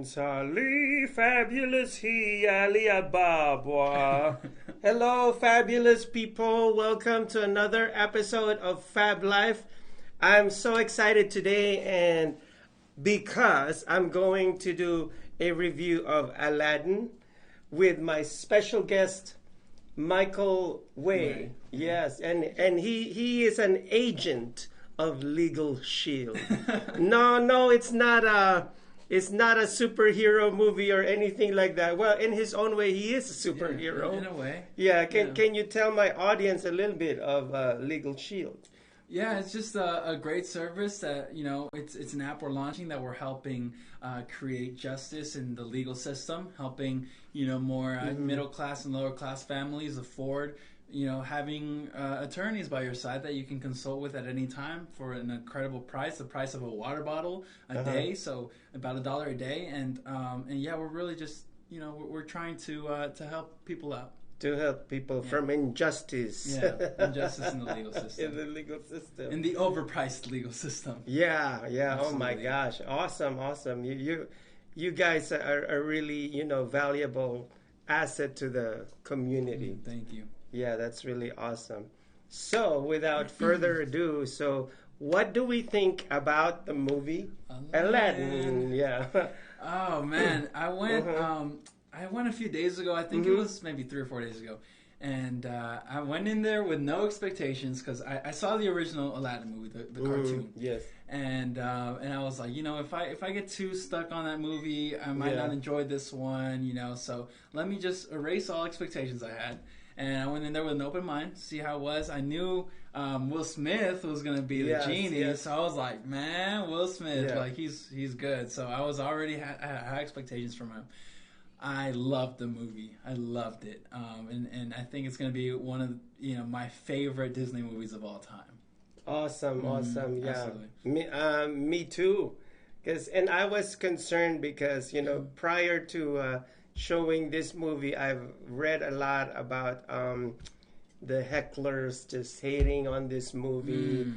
Ali, fabulous he, Ali Ababwa. Hello, fabulous people. Welcome to another episode of Fab Life. I'm so excited today, and because I'm going to do a review of Aladdin with my special guest, Michael Way. Yes, and he is an agent of Legal Shield. No, it's not a superhero movie or anything like that. Well, in his own way, he is a superhero. Yeah, in a way. Yeah, can you tell my audience a little bit of Legal Shield? Yeah, it's just a great service that, it's an app we're launching that we're helping create justice in the legal system, helping, more middle class and lower class families afford, having attorneys by your side that you can consult with at any time for an incredible price, the price of a water bottle a day, so about $1 a day. And yeah, we're really just, we're trying to help people out. To help people from injustice. Yeah, injustice in the legal system. In the legal system. In the overpriced legal system. Yeah. Absolutely. Oh my gosh. Awesome. You guys are really, valuable asset to the community. Thank you. Yeah, that's really awesome. So, without further ado, what do we think about the movie Aladdin? Yeah. Oh man, I went a few days ago. I think it was maybe 3 or 4 days ago, and I went in there with no expectations because I saw the original Aladdin movie, the cartoon. Yes. And I was like, if I get too stuck on that movie, I might not enjoy this one. So let me just erase all expectations I had. And I went in there with an open mind, see how it was. I knew Will Smith was going to be the genie, so I was like, man, Will Smith, he's good. So I was already had high expectations from him. I loved the movie. I loved it, and I think it's going to be one of my favorite Disney movies of all time. Awesome, yeah. Absolutely. Me too. And I was concerned because prior to showing this movie, I've read a lot about the hecklers just hating on this movie.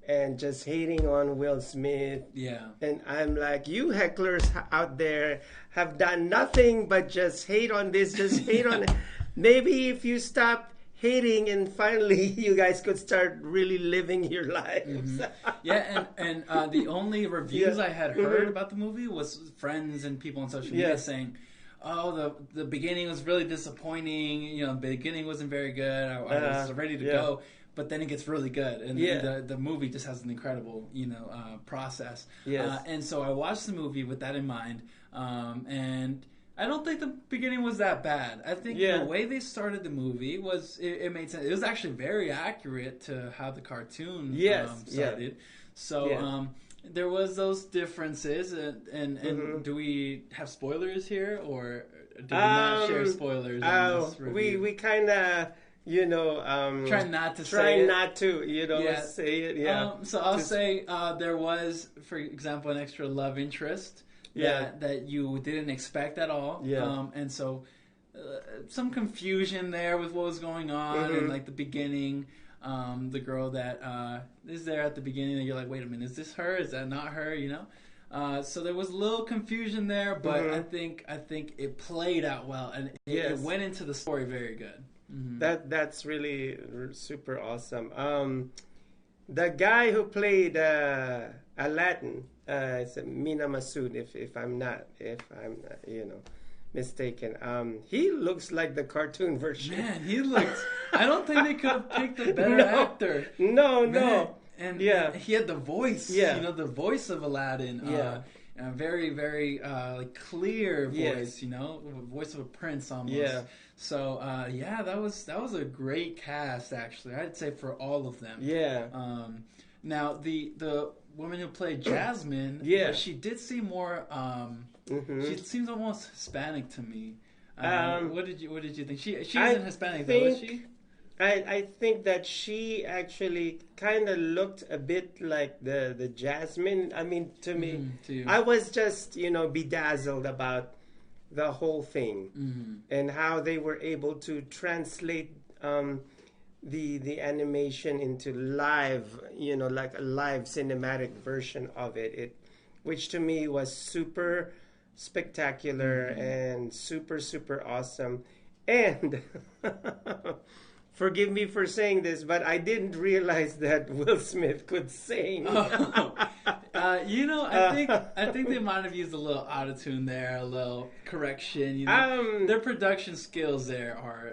And just hating on Will Smith. Yeah. And I'm like, you hecklers out there have done nothing but just hate on this, just hate on it. Maybe if you stop hating and finally you guys could start really living your lives. Yeah, and the only reviews I had heard about the movie was friends and people on social media saying, oh, the beginning was really disappointing. The beginning wasn't very good. I was ready to go. But then it gets really good, and the movie just has an incredible, process. Yes. And so I watched the movie with that in mind, and I don't think the beginning was that bad. I think the way they started the movie was it made sense. It was actually very accurate to how the cartoon started. So there was those differences, and do we have spoilers here, or do we not share spoilers in this review? We kind of. Try not to say it. Yeah. So I'll say there was, for example, an extra love interest that you didn't expect at all. Yeah. And so some confusion there with what was going on and like the beginning. The girl that is there at the beginning, and you're like, wait a minute, is this her? Is that not her? So there was a little confusion there, but I think it played out well, and it went into the story very good. That's really super awesome. The guy who played Aladdin is Mina Masood, if I'm not mistaken. He looks like the cartoon version. Man, he looks. I don't think they could have picked a better actor. No. And he had the voice. The voice of Aladdin. A very, very clear voice. Voice of a prince almost. Yeah. So that was a great cast actually. I'd say for all of them. Yeah. Now the woman who played Jasmine, she did seem more. She seems almost Hispanic to me. What did you think? She isn't Hispanic though, is she? I think that she actually kind of looked a bit like the Jasmine. I mean, to me, I was just bedazzled about the whole thing and how they were able to translate the animation into live, like a live cinematic version of it. Which to me was super spectacular and super, super awesome. And forgive me for saying this, but I didn't realize that Will Smith could sing. I think they might have used a little autotune there, a little correction. Their production skills there are,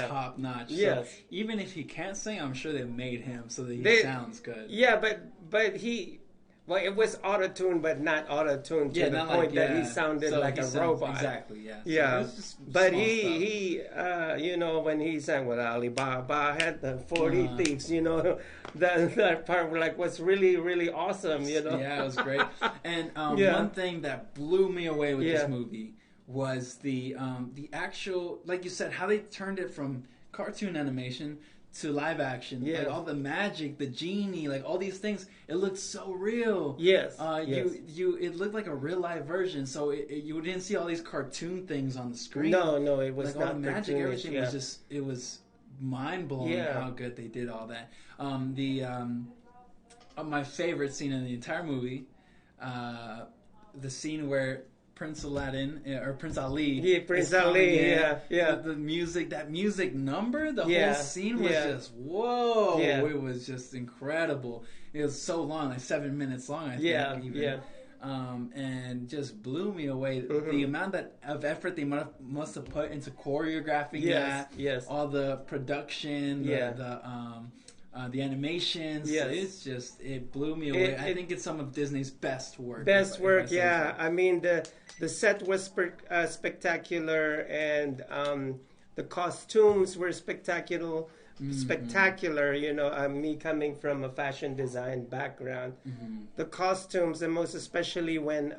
top notch. Yes. So even if he can't sing, I'm sure they made him so that he sounds good. Yeah, but he. Well, it was auto-tuned, but not auto-tuned to the point that he sounded like a robot. Exactly, yeah. So yeah, but he when he sang with Alibaba had the 40 thieves, that part was really, really awesome, Yeah, it was great. And one thing that blew me away with this movie was the actual, like you said, how they turned it from cartoon animation to live action, like all the magic, the genie, like all these things, it looked so real. Yes, it looked like a real live version. So you didn't see all these cartoon things on the screen. No, it was like not all the magic. Everything was just it was mind blowing how good they did all that. My favorite scene in the entire movie, the scene where Prince Aladdin or Prince Ali. Yeah, Prince Ali. Yeah. The music, that music number, the whole scene was just whoa. Yeah. It was just incredible. It was so long, like 7 minutes long. I think, even. And just blew me away. The amount of effort they must have put into choreographing that. Yes. All the production. The animations, it blew me away. I think it's some of Disney's best work. Yeah. I mean, the set was spectacular, and the costumes were spectacular. Me coming from a fashion design background, the costumes, and most especially when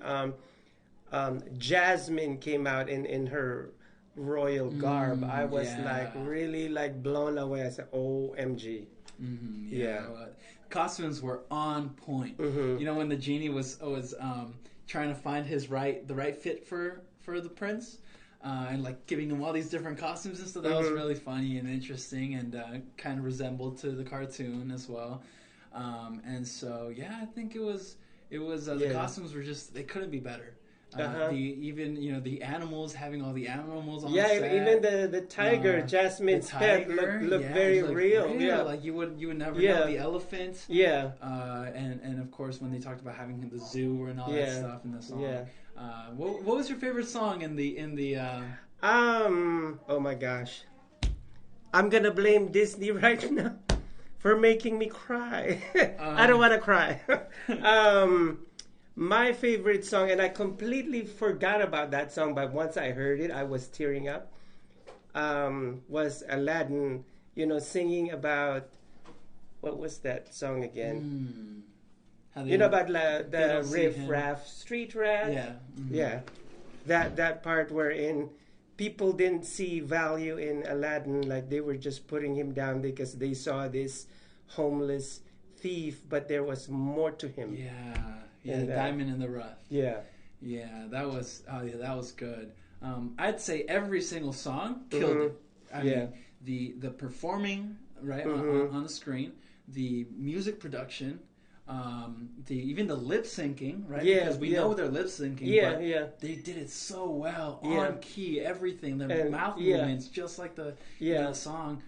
Jasmine came out in her royal garb, I was really blown away. I said, "OMG." Costumes were on point. When the genie was trying to find the right fit for the prince, and giving him all these different costumes and stuff. That was really funny and interesting, and kind of resembled to the cartoon as well. And so I think it was the costumes were just, they couldn't be better. The animals, having all the animals on set. Even the tiger, Jasmine's pet, looked very real. Yeah, like you would never know. The elephant. Yeah. And of course when they talked about having the zoo and all that stuff in the song. Yeah. What was your favorite song in the? Oh my gosh, I'm gonna blame Disney right now for making me cry. I don't want to cry. My favorite song, and I completely forgot about that song, but once I heard it, I was tearing up, was Aladdin, singing about, what was that song again? About the riff-raff, street raff? Yeah. Yeah. That part wherein people didn't see value in Aladdin, like they were just putting him down because they saw this homeless thief, but there was more to him. Yeah, the diamond in the rough. Yeah, that was good. I'd say every single song killed it. I mean, the performing on the screen, the music production, even the lip syncing, right? Because we know they're lip syncing, but they did it so well, on key, everything, the mouth movements, just like the song.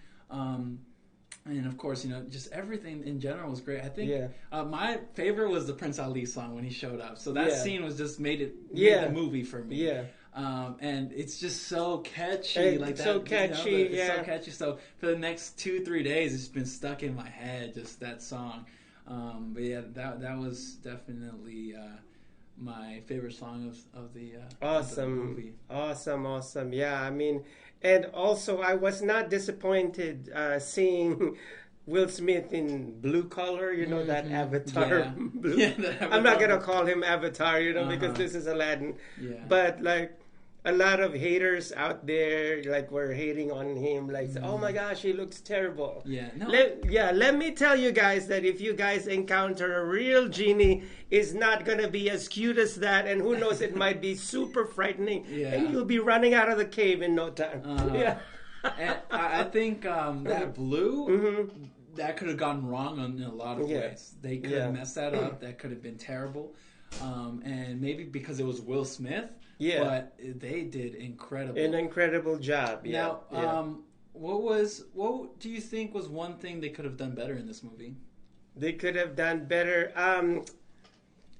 And of course, just everything in general was great. I think my favorite was the Prince Ali song when he showed up. So that scene was just made the movie for me. Yeah. And it's just so catchy. It's so catchy. It's so catchy. So for the next 2-3 days, it's been stuck in my head, just that song. But that was definitely my favorite song of the movie. Awesome. Yeah, I mean, and also I was not disappointed seeing Will Smith in blue color, that Avatar blue. I'm not gonna call him Avatar, because this is Aladdin. Yeah. But a lot of haters out there were hating on him, oh my gosh, he looks terrible. Let me tell you guys that if you guys encounter a real genie, it's not gonna be as cute as that, and who knows, it might be super frightening, and you'll be running out of the cave in no time. And I think that blue, that could have gone wrong in a lot of ways. They could have messed that up. That could have been terrible. and maybe because it was Will Smith. Yeah. But they did incredible. An incredible job. Yeah. Now, what do you think was one thing they could have done better in this movie? They could have done better.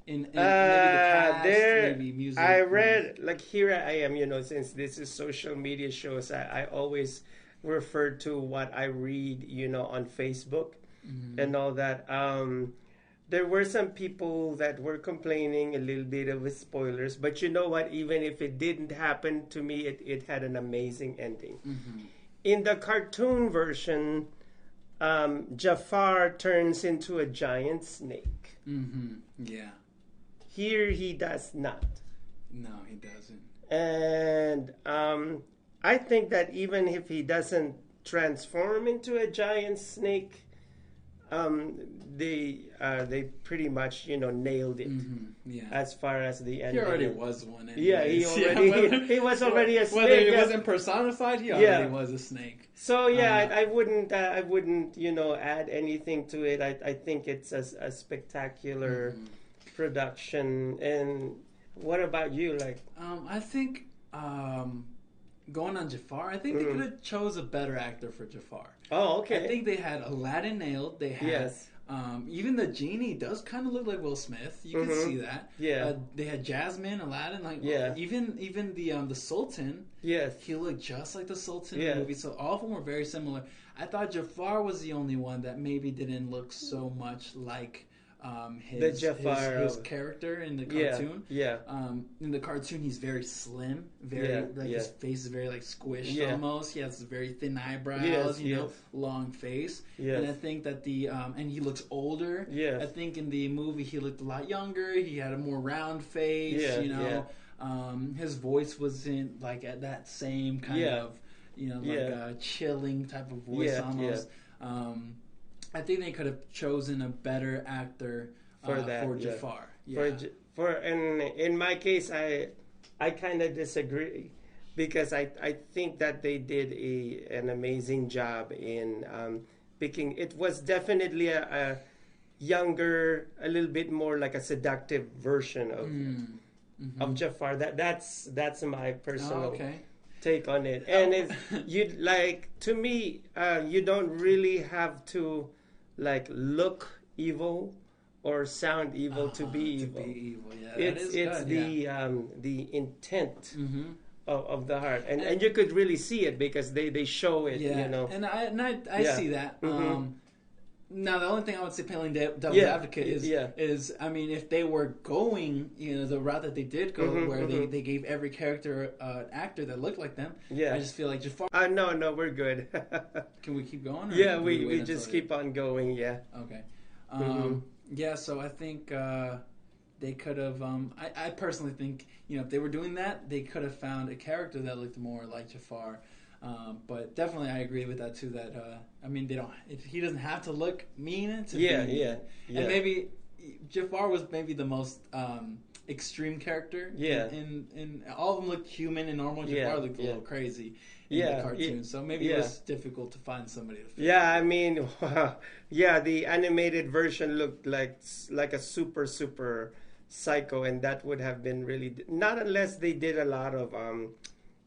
In maybe the cast, maybe music. I read, like, here I am, since this is social media shows, I always refer to what I read, on Facebook and all that. There were some people that were complaining a little bit of spoilers, but you know what? Even if it didn't happen to me, it had an amazing ending. In the cartoon version, Jafar turns into a giant snake. Yeah. Here he does not. No, he doesn't. And I think that even if he doesn't transform into a giant snake, they pretty much nailed it. Yeah. As far as the ending. He already was one. Anyways. Yeah, he was already a snake. Whether he wasn't personified, he already was a snake. So I wouldn't add anything to it. I think it's a spectacular production. And what about you? Like, I think going on Jafar, I think they could have chose a better actor for Jafar. Oh, okay. I think they had Aladdin nailed. They had even the genie does kind of look like Will Smith. You can see that. Yeah. They had Jasmine, Aladdin, even the Sultan. Yes. He looked just like the Sultan in the movie. So all of them were very similar. I thought Jafar was the only one that maybe didn't look so much like his character in the cartoon. In the cartoon, he's very slim, his face is very squished almost. He has very thin eyebrows, long face. And I think that and he looks older. I think in the movie he looked a lot younger. He had a more round face. His voice wasn't at that same kind of a chilling type of voice almost. I think they could have chosen a better actor for Jafar. In my case, I kind of disagree because I think that they did an amazing job in picking. It was definitely a younger, a little bit more like a seductive version of Jafar. That's my personal take on it. And to me, you don't really have to look evil or sound evil to be evil. It's the intent of the heart, and you could really see it because they show it. And I see that. Now the only thing I would say, playing devil's advocate, is I mean, if they were going the route that they did go, where they gave every character an actor that looked like them, I just feel like Jafar. No, we're good. Can we keep going? Or we just keep on going. Yeah. Okay. So I think they could have. I personally think if they were doing that, they could have found a character that looked more like Jafar. But definitely, I agree with that too. That I mean, he doesn't have to look mean to be mean. And maybe Jafar was maybe the most extreme character. In all of them looked human and normal. Jafar looked a little crazy in the cartoon, so maybe it was difficult to find somebody to fit. I mean, the animated version looked like a super psycho, and that would have been really not unless they did a lot of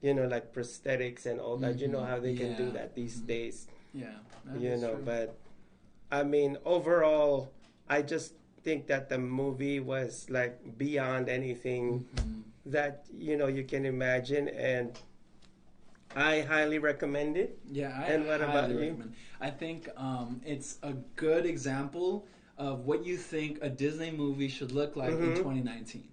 prosthetics and all that. You know how they can do that these days. True. But I mean, overall, I just think that the movie was beyond anything that you can imagine, and I highly recommend it. And what about you? I think it's a good example of what you think a Disney movie should look like in 2019.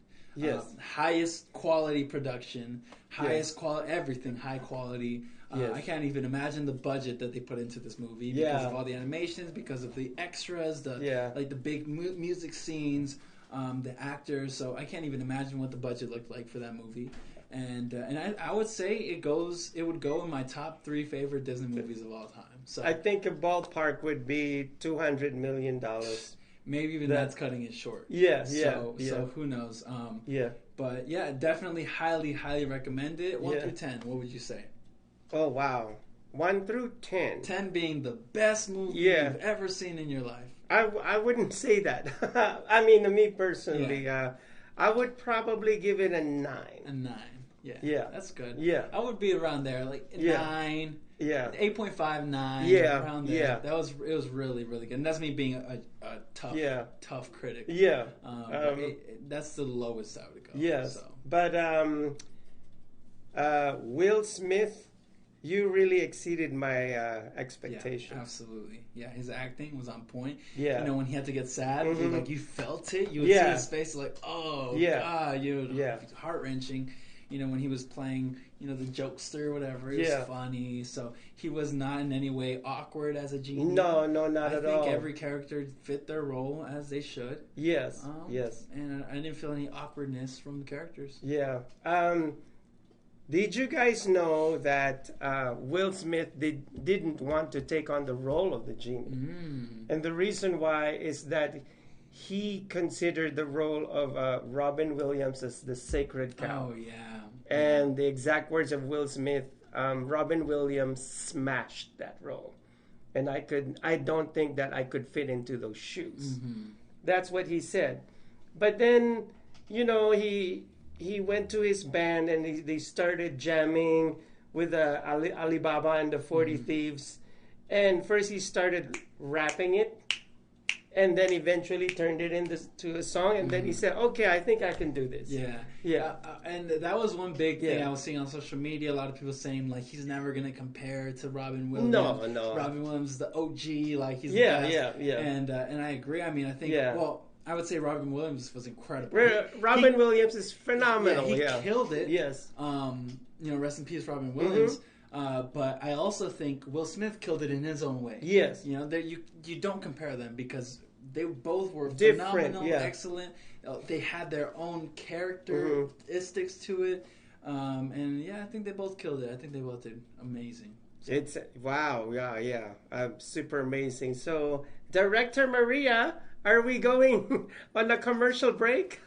Highest quality production, highest quality, everything high quality. I can't even imagine the budget that they put into this movie because of all the animations, because of the extras, the big music scenes, the actors. So I can't even imagine what the budget looked like for that movie. And I would say it would go in my top 3 favorite Disney movies of all time. So I think a ballpark would be $200 million. Maybe even that's cutting it short. So who knows? But definitely highly recommend it. 1 through 10, what would you say? Oh wow, 1 through 10. 10 being the best movie you've ever seen in your life. I wouldn't say that. I mean, me personally, I would probably give it a 9. A 9. Yeah. Yeah. That's good. Yeah. I would be around there, like 9. Yeah. 8.5, 9. Yeah. Around there. Yeah. It was really, really good. And that's me being a tough critic. Yeah. That's the lowest I would go. Yes. So. But Will Smith, you really exceeded my expectations. Yeah, absolutely. Yeah, his acting was on point. Yeah. You know, when he had to get sad, like you felt it. You would see his face like, oh, God. Heart-wrenching. You know, when he was playing, the jokester or whatever, it was funny. So he was not in any way awkward as a genie. No, not at all. I think every character fit their role as they should. Yes, yes. And I didn't feel any awkwardness from the characters. Yeah. Did you guys know that Will Smith didn't want to take on the role of the genie? And the reason why is that he considered the role of Robin Williams as the sacred cow. Oh, yeah. And the exact words of Will Smith, Robin Williams smashed that role. And I don't think that I could fit into those shoes. That's what he said. But then, he went to his band and they started jamming with Alibaba and the 40 Thieves. And first he started rapping it. And then eventually turned it into a song. And then he said, okay, I think I can do this. Yeah. And that was one big thing I was seeing on social media. A lot of people saying, like, he's never going to compare to Robin Williams. No. Robin Williams is the OG. Like, he's the best. Yeah. And I agree. I mean, I think, I would say Robin Williams was incredible. Robin Williams is phenomenal. He killed it. Yes. Rest in peace, Robin Williams. But I also think Will Smith killed it in his own way. Yes. You don't compare them because they both were different, phenomenal, excellent. They had their own characteristics to it. I think they both killed it. I think they both did amazing. So. It's wow, super amazing. So, Director Maria, are we going on a commercial break?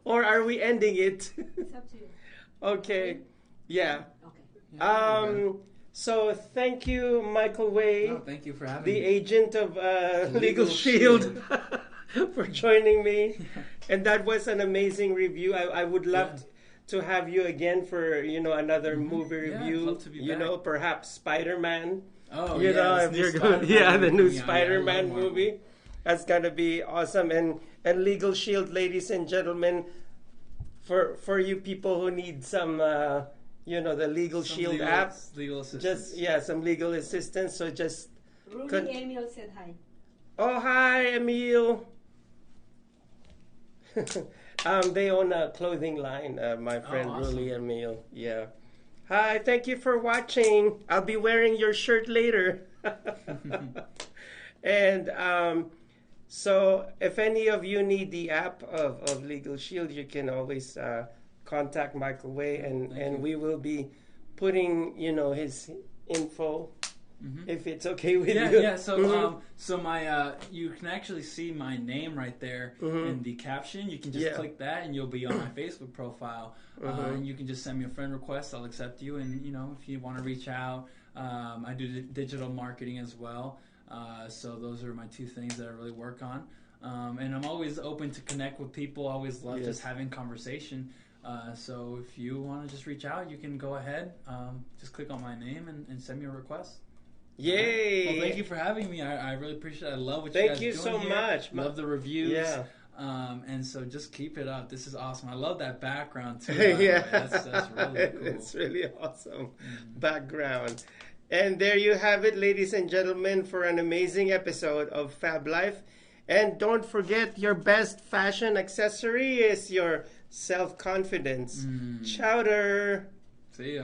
Or are we ending it? It's up to you. Okay. Yeah. Okay. So thank you, Michael Way. No, thank you for having the me. Agent of Legal Shield, for joining me. And that was an amazing review. I would love to have you again for another movie review. I'd love to be back. Perhaps Spider-Man. Oh, if you're going, the new Spider-Man movie. That's gonna be awesome. And Legal Shield, ladies and gentlemen, for you people who need some. The Legal Shield app. Legal assistance. Some legal assistance. So just... Rudy Emil said hi. Oh, hi, Emil. They own a clothing line, my friend Rudy Emil. Yeah. Hi, thank you for watching. I'll be wearing your shirt later. And so if any of you need the app of Legal Shield, you can always... contact Michael Way, and we will be putting his info if it's okay with you. Yeah. So so my you can actually see my name right there in the caption. You can just click that, and you'll be on my Facebook profile. And you can just send me a friend request. I'll accept you. And if you want to reach out, I do digital marketing as well. So those are my two things that I really work on. And I'm always open to connect with people. Always love just having conversation. So if you want to just reach out, you can go ahead. Just click on my name and send me a request. Yay! Well, thank you for having me. I really appreciate it. I love what you guys are doing. Thank you so much. Love the reviews. Yeah. And so just keep it up. This is awesome. I love that background too. That's really cool. It's really awesome background. And there you have it, ladies and gentlemen, for an amazing episode of Fab Life. And don't forget, your best fashion accessory is your self-confidence. Chowder. See ya.